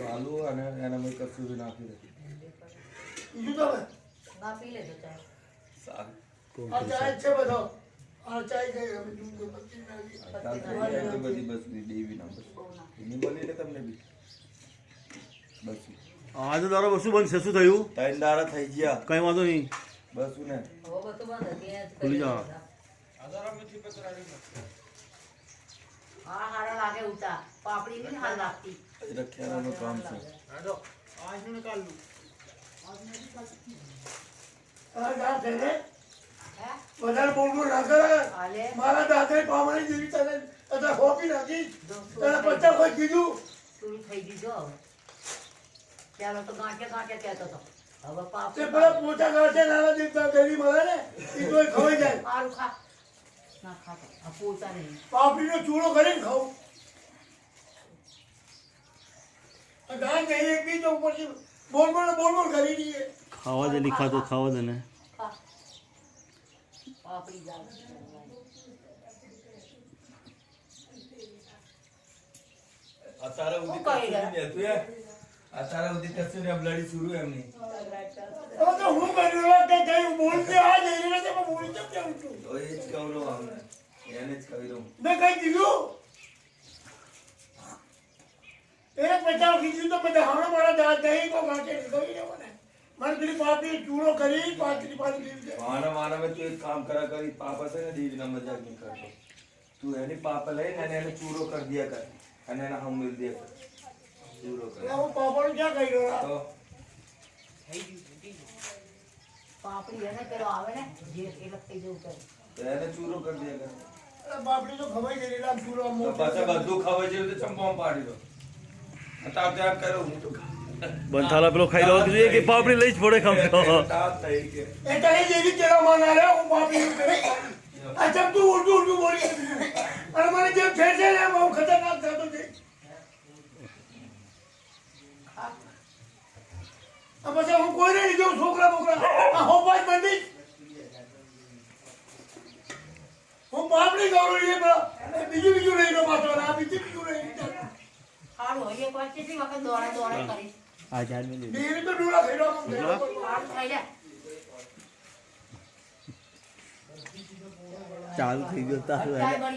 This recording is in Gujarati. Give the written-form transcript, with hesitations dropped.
આલુ અને એના મેં કશું બી નાખી દે આજે તારો બસું બનશે શું થયું 3 દાડા થઈ ગયા કઈ વાંધો નહીં બસું ને ખુલી જા રખિયાનું કામ છે વધારે બોલવું ના કરે મારા દાદા પામાની જેવી તને તથા ખોપી નાખી તને 50 કોઈ કીધું પૂરું થઈ ગયું ચાલો તો ગાંઠે કહેતો હતો હવે પાપ તે પેલા પોતા ગાંઠે નાના દીકરા ગેલી મળે ને એ તોય ખવાઈ જાય સારું ખા ના ખાતો આ પોતા નહીં પાપડીનો ચૂડો કરીને ખાવું ગાય નહીં એક બી તો ઉપરથી બોલ કરી દઈએ ખાવા દે લીખા તો ખાવા દે ને પાપડી જાવ અત્યારે ઉધી કશું નહીં હતું અત્યારે ઉધી કશું નહીં બ્લડી શરૂ એમની હવે તો હું કર્યું કે કઈ બોલતે આ જઈ રહ્યા છે પણ બોલી કેમ છું તો એ જ કહું રહું અમને એને જ કહી દઉં મેં કઈ કીધું એને 50 કીધું તો બધા હમણાં મારા દાંત નહીં તો ગાંઠે ગઈ ને મને મને પેલી પાપડી ચૂડો કરી પાતળી દીધી મારા મેં તું એક કામ કરી પાપા છે ને દીવીના મજાક નહીં કરતો તું એની પાપા લઈને એને ચૂરો કરી દિયા કર અને એને હમ મિલ દે ચૂરો કર હું પાપડ ક્યાં કહી રહ્યો તો પાપડી એને પેલો આવે ને જે એ લખી જવું કરે એને ચૂરો કરી દિયા કર પાપડી તો ખવાઈ ગઈ એટલે ચૂડો તો પાછા બધું ખવાય છે તો ચંપામાં પાડી દો તાપ ત્યાં કરો હું તો બંથાલા પેલો ખાઈ રહ્યો કીધું કે પાપડી લઈ જ પડે ખામ તાપ થઈ કે એટલે એ જેવી કેળા માં ના રે હું પાપડી આ ચમ તું ઉલટું બોલી અને મને જેમ ફેર છે ને બહુ ખતરનાક થતો છે પછી હું કોઈને નહીં જોઉં છોકરા બોકરા આ હોપાજ બંધી હું પાપડી ગૌરવ એ બીજું રહી ગયો પાછો આ બીજું રહી સારું એક વાર કેટલી વખત દોડે કરી આ ચાર મિનિટ બીજું તો ડોળા ખાઈ રહ્યો સારું થઈ જાય ચાલુ થઈ ગયો તારું